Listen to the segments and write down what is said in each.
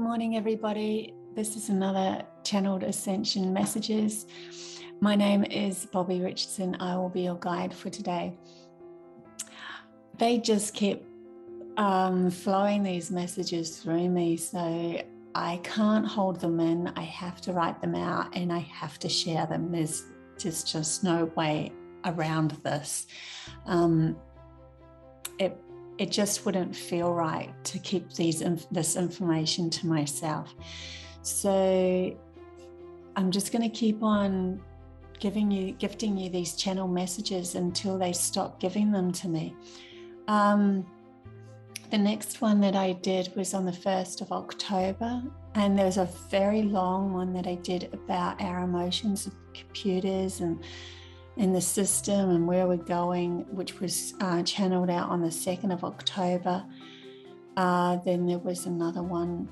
morning, everybody. This is another channeled Ascension messages. My name is Bobbie Richardson. I will be your guide for today. They just keep flowing these messages through me, so I can't hold them in. I have to write them out and I have to share them. There's just no way around this. It just wouldn't feel right to keep this information to myself. So I'm just going to keep on gifting you these channel messages until they stop giving them to me. The next one that I did was on the 1st of October, and there was a very long one that I did about our emotions of computers and in the system and where we're going, which was channeled out on the 2nd of October. Then there was another one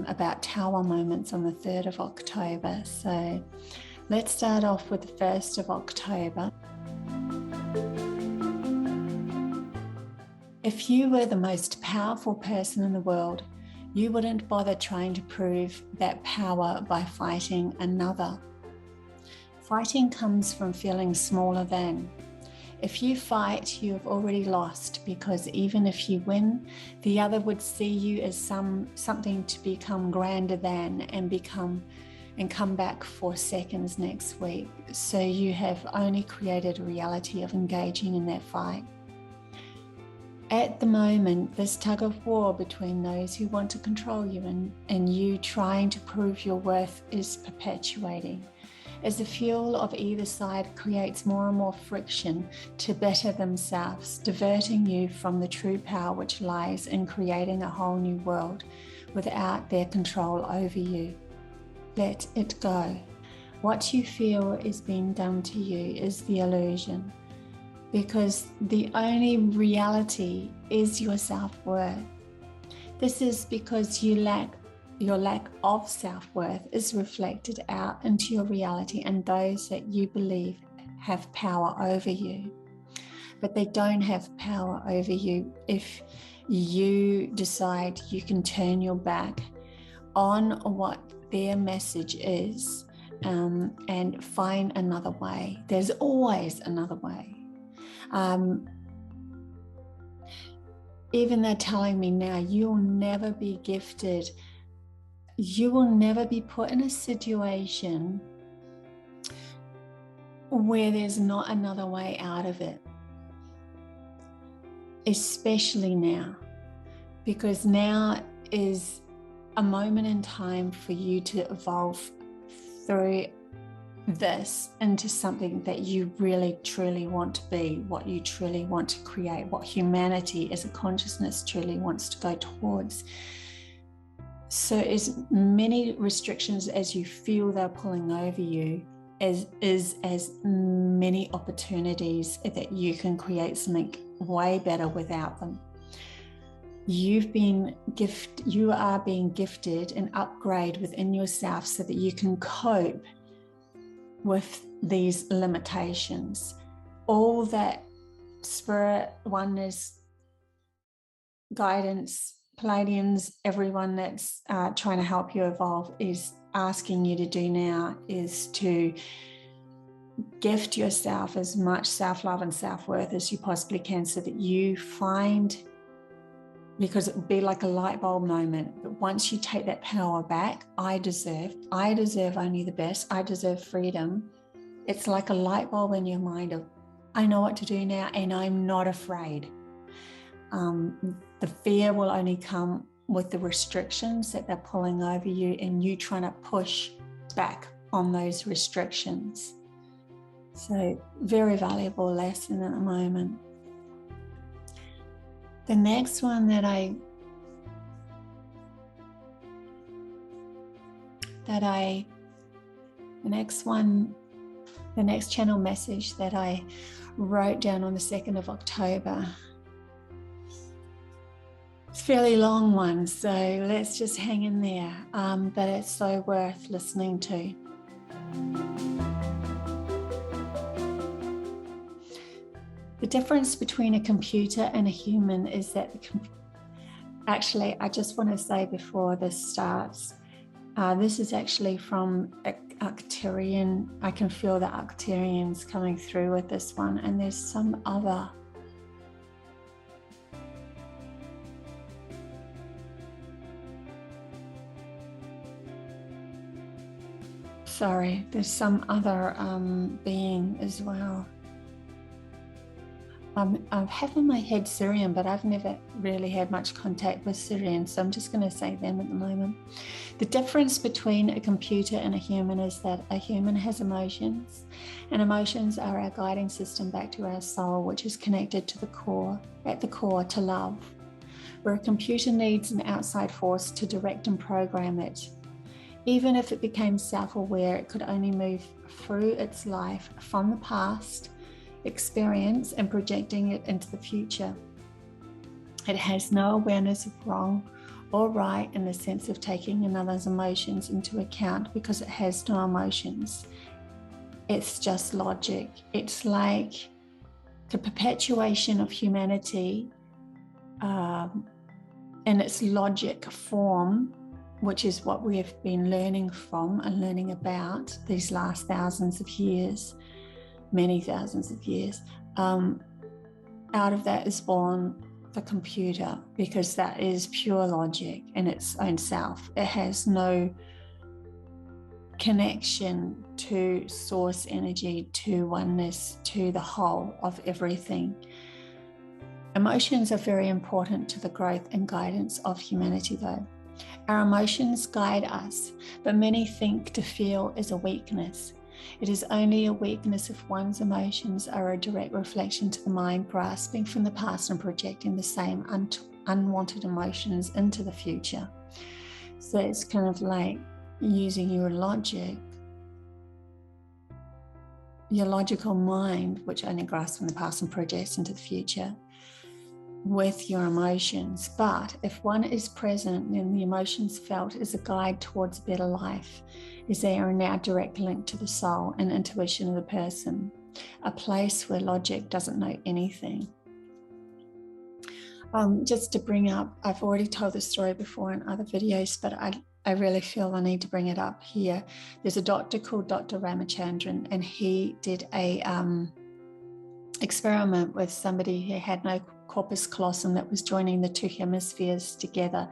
about tower moments on the 3rd of October. So let's start off with the 1st of October. If you were the most powerful person in the world, you wouldn't bother trying to prove that power by fighting another. Fighting comes from feeling smaller than. If you fight, you have already lost, because even if you win, the other would see you as something to become grander than and come back for seconds next week. So you have only created a reality of engaging in that fight. At the moment, this tug of war between those who want to control you and you trying to prove your worth is perpetuating, as the fuel of either side creates more and more friction to better themselves, diverting you from the true power which lies in creating a whole new world without their control over you. Let it go. What you feel is being done to you is the illusion, because the only reality is your self-worth. This is because your lack of self-worth is reflected out into your reality and those that you believe have power over you. But they don't have power over you if you decide you can turn your back on what their message is and find another way. There's always another way. Even they're telling me now, you'll never be gifted. You will never be put in a situation where there's not another way out of it. Especially now, because now is a moment in time for you to evolve through this into something that you really truly want to be, what you truly want to create, what humanity as a consciousness truly wants to go towards. So as many restrictions as you feel they're pulling over you as many opportunities that you can create something way better without them. You are being gifted an upgrade within yourself so that you can cope with these limitations. All that spirit, oneness, guidance, Pleiadians, everyone that's trying to help you evolve is asking you to do now is to gift yourself as much self-love and self-worth as you possibly can, so that you find, because it would be like a light bulb moment, but once you take that power back, I deserve only the best, I deserve freedom. It's like a light bulb in your mind of, I know what to do now and I'm not afraid. The fear will only come with the restrictions that they're pulling over you and you trying to push back on those restrictions. So very valuable lesson at the moment. The next one the next channel message that I wrote down on the 2nd of October. It's a fairly long one, so let's just hang in there, but it's so worth listening to. The difference between a computer and a human is that Actually, I just want to say before this starts, this is actually from Arcturian. I can feel the Arcturians coming through with this one, and there's some other. Sorry, there's some other being as well. I have in my head Sirian, but I've never really had much contact with Sirians, so I'm just going to say them at the moment. The difference between a computer and a human is that a human has emotions, and emotions are our guiding system back to our soul, which is connected to the core, at the core, to love, where a computer needs an outside force to direct and program it. Even if it became self-aware, it could only move through its life from the past experience and projecting it into the future. It has no awareness of wrong or right in the sense of taking another's emotions into account, because it has no emotions. It's just logic. It's like the perpetuation of humanity in its logic form, which is what we have been learning from and learning about these last thousands of years, many thousands of years. Out of that is born the computer, because that is pure logic in its own self. It has no connection to source energy, to oneness, to the whole of everything. Emotions are very important to the growth and guidance of humanity, though. Our emotions guide us, but many think to feel is a weakness. It is only a weakness if one's emotions are a direct reflection to the mind, grasping from the past and projecting the same unwanted emotions into the future. So it's kind of like using your logic, your logical mind, which only grasps from the past and projects into the future, with your emotions. But if one is present, then the emotions felt is a guide towards a better life, as they are now direct link to the soul and intuition of the person, a place where logic doesn't know anything. Just to bring up, I've already told this story before in other videos, but I really feel I need to bring it up here. There's a doctor called Dr. Ramachandran, and he did a experiment with somebody who had no corpus callosum, that was joining the two hemispheres together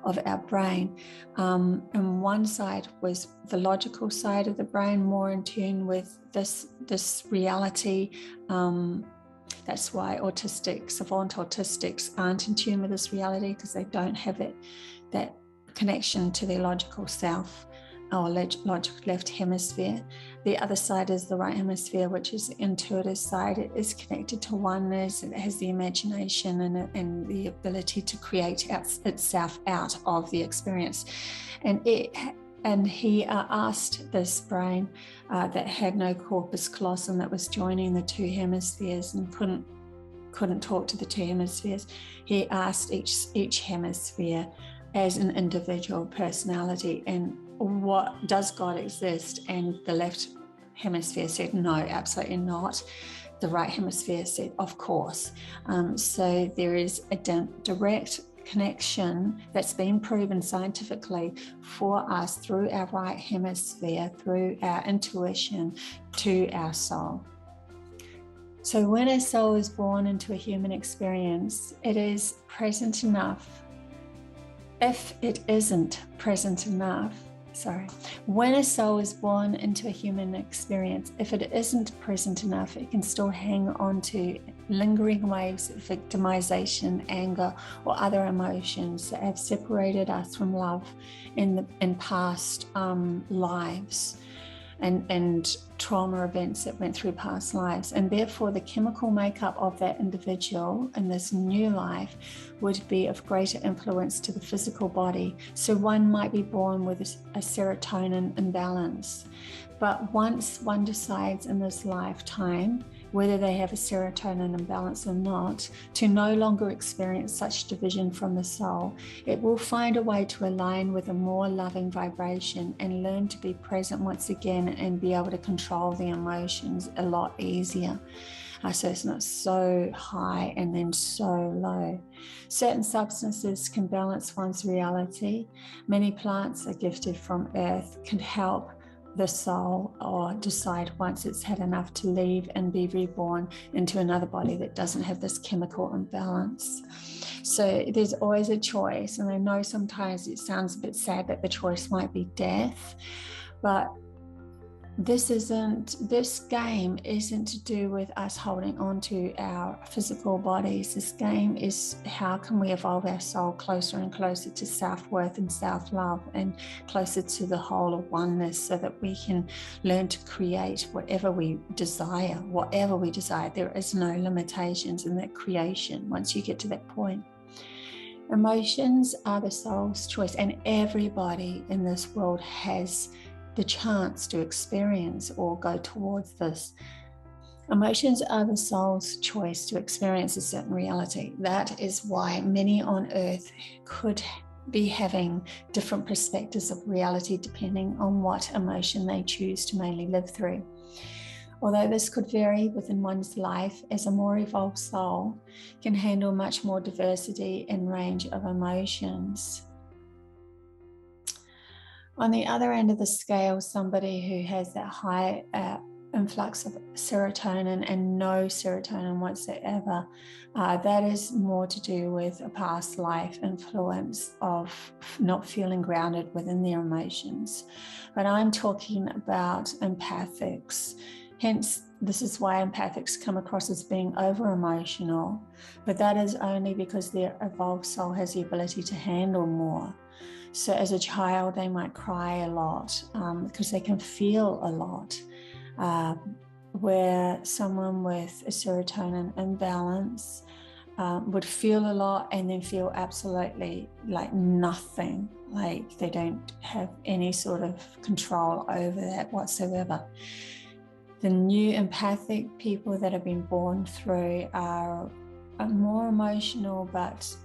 of our brain. And one side was the logical side of the brain, more in tune with this reality. That's why savant autistics aren't in tune with this reality, because they don't have that connection to their logical self or logic left hemisphere. The other side is the right hemisphere, which is the intuitive side. It is connected to oneness. It has the imagination and the ability to create itself out of the experience. And he asked this brain that had no corpus callosum, that was joining the two hemispheres and couldn't talk to the two hemispheres. He asked each hemisphere as an individual personality, and what does God exist? And the left hemisphere said no, absolutely not. The right hemisphere said of course. So there is a direct connection that's been proven scientifically for us through our right hemisphere, through our intuition to our soul. So when a soul is born into a human experience, it is present enough. If it isn't present enough, when a soul is born into a human experience, if it isn't present enough, it can still hang on to lingering waves of victimization, anger, or other emotions that have separated us from love in past lives and trauma events that went through past lives. And therefore the chemical makeup of that individual in this new life would be of greater influence to the physical body. So one might be born with a serotonin imbalance, but once one decides in this lifetime, whether they have a serotonin imbalance or not, to no longer experience such division from the soul, it will find a way to align with a more loving vibration and learn to be present once again and be able to control the emotions a lot easier. So it's not so high and then so low. Certain substances can balance one's reality. Many plants are gifted from earth, can help the soul or decide once it's had enough to leave and be reborn into another body that doesn't have this chemical imbalance. So there's always a choice. And I know sometimes it sounds a bit sad that the choice might be death, but this game isn't to do with us holding on to our physical bodies. This game is how can we evolve our soul closer and closer to self-worth and self-love and closer to the whole of oneness, so that we can learn to create whatever we desire. There is no limitations in that creation once you get to that point. Emotions are the soul's choice, and everybody in this world has the chance to experience or go towards this. Emotions are the soul's choice to experience a certain reality. That is why many on earth could be having different perspectives of reality depending on what emotion they choose to mainly live through. Although this could vary within one's life, as a more evolved soul can handle much more diversity and range of emotions. On the other end of the scale, somebody who has that high influx of serotonin and no serotonin whatsoever, that is more to do with a past life influence of not feeling grounded within their emotions. But I'm talking about empathics. Hence, this is why empathics come across as being over-emotional, but that is only because their evolved soul has the ability to handle more. So as a child, they might cry a lot because they can feel a lot, where someone with a serotonin imbalance would feel a lot and then feel absolutely like nothing, like they don't have any sort of control over that whatsoever. The new empathic people that have been born through are more emotional, but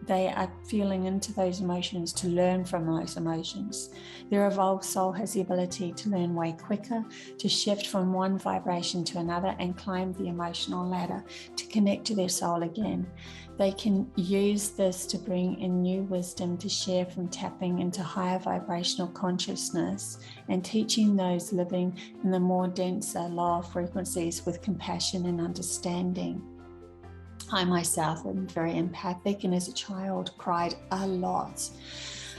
they are feeling into those emotions to learn from those emotions. Their evolved soul has the ability to learn way quicker, to shift from one vibration to another and climb the emotional ladder to connect to their soul again. They can use this to bring in new wisdom to share from tapping into higher vibrational consciousness and teaching those living in the more denser, lower frequencies with compassion and understanding. I myself am very empathic, and as a child cried a lot.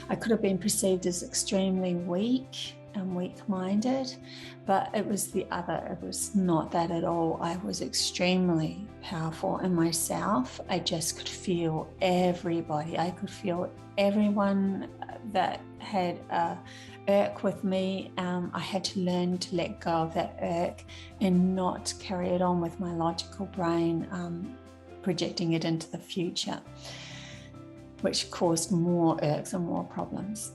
I could have been perceived as extremely weak and weak-minded, but it was the other. It was not that at all. I was extremely powerful in myself. I just could feel everybody. I could feel everyone that had a irk with me. I had to learn to let go of that irk and not carry it on with my logical brain, projecting it into the future, which caused more irks and more problems.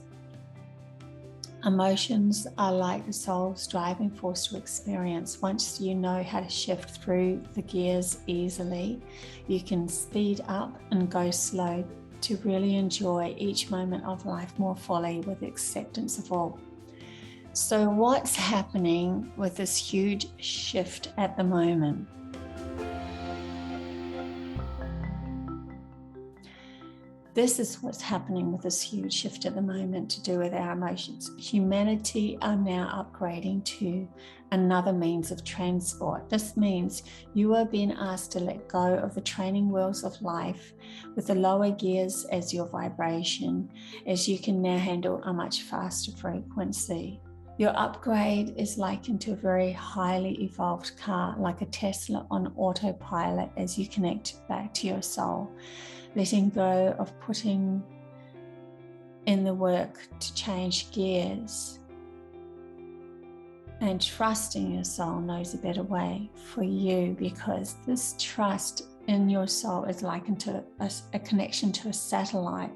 Emotions are like the soul's driving force to experience. Once you know how to shift through the gears easily, you can speed up and go slow to really enjoy each moment of life more fully with acceptance of all. So what's happening with this huge shift at the moment? This is what's happening with this huge shift at the moment to do with our emotions. Humanity are now upgrading to another means of transport. This means you are being asked to let go of the training wheels of life with the lower gears as your vibration, as you can now handle a much faster frequency. Your upgrade is likened to a very highly evolved car, like a Tesla on autopilot, as you connect back to your soul, letting go of putting in the work to change gears and trusting your soul knows a better way for you, because this trust in your soul is likened to a connection to a satellite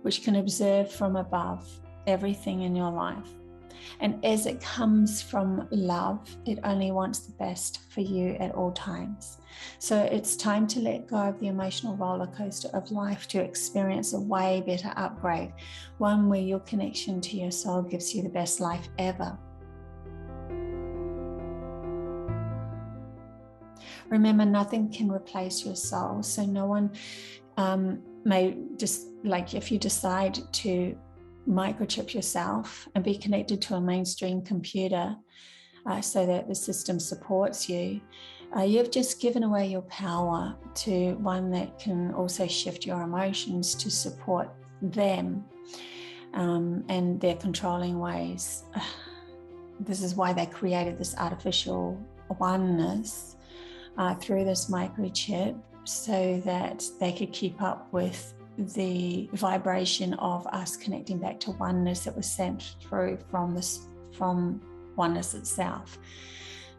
which can observe from above everything in your life. And as it comes from love, it only wants the best for you at all times. So it's time to let go of the emotional roller coaster of life to experience a way better upgrade, one where your connection to your soul gives you the best life ever. Remember, nothing can replace your soul. So no one may just, like if you decide to microchip yourself and be connected to a mainstream computer so that the system supports you, you've just given away your power to one that can also shift your emotions to support them and their controlling ways. This is why they created this artificial oneness through this microchip, so that they could keep up with the vibration of us connecting back to oneness that was sent through from oneness itself.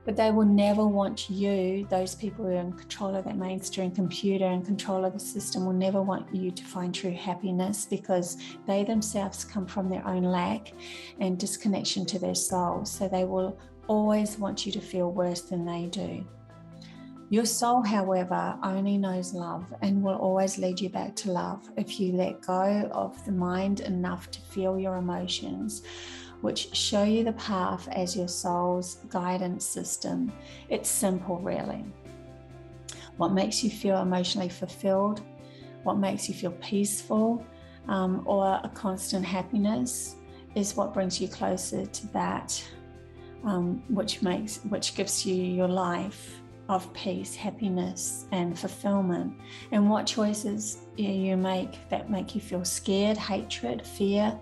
But they will never want you, those people who are in control of that mainstream computer and control of the system, will never want you to find true happiness, because they themselves come from their own lack and disconnection to their soul. So they will always want you to feel worse than they do. Your soul, however, only knows love and will always lead you back to love if you let go of the mind enough to feel your emotions, which show you the path as your soul's guidance system. It's simple, really. What makes you feel emotionally fulfilled, what makes you feel peaceful, or a constant happiness is what brings you closer to that, which gives you your life of peace, happiness, and fulfillment. And what choices you make that make you feel scared, hatred, fear,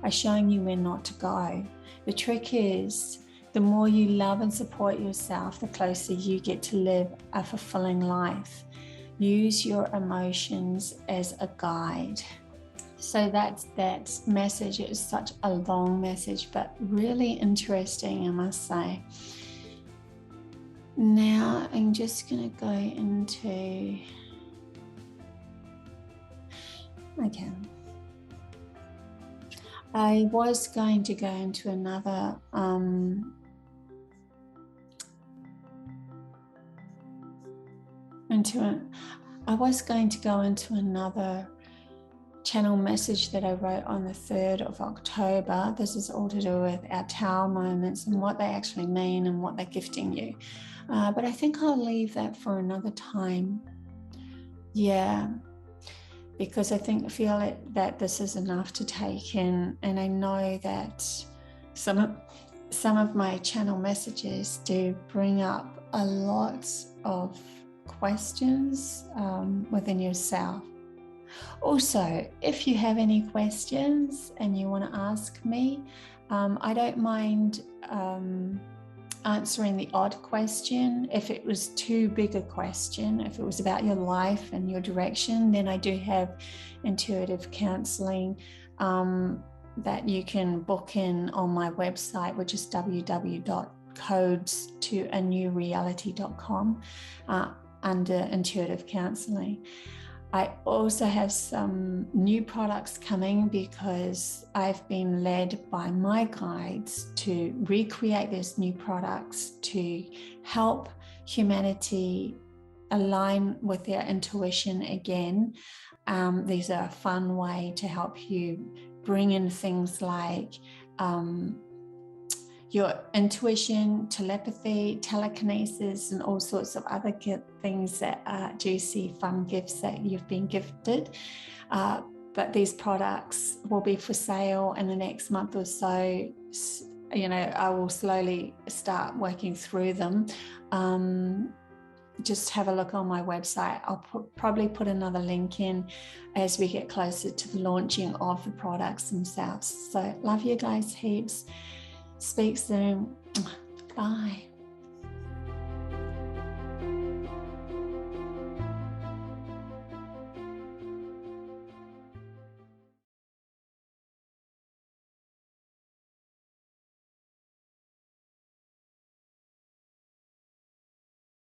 are showing you where not to go. The trick is, the more you love and support yourself, the closer you get to live a fulfilling life. Use your emotions as a guide. So that's that message. It is such a long message, but really interesting, I must say. Now I'm just going to go into, okay. I was going to go into another channel message that I wrote on the 3rd of October. This is all to do with our Tao moments and what they actually mean and what they're gifting you. But I think I'll leave that for another time. Yeah, because I feel that this is enough to take in, and I know that some of my channel messages do bring up a lot of questions within yourself. Also, if you have any questions and you want to ask me, I don't mind answering the odd question. If it was too big a question, if it was about your life and your direction, then I do have intuitive counselling that you can book in on my website, which is www.codestoanewreality.com under intuitive counselling. I also have some new products coming because I've been led by my guides to recreate these new products to help humanity align with their intuition again. These are a fun way to help you bring in things like your intuition, telepathy, telekinesis, and all sorts of other things that are juicy, fun gifts that you've been gifted. But these products will be for sale in the next month or so. You know, I will slowly start working through them. Just have a look on my website. I'll probably put another link in as we get closer to the launching of the products themselves. So love you guys heaps. Speak soon. Bye.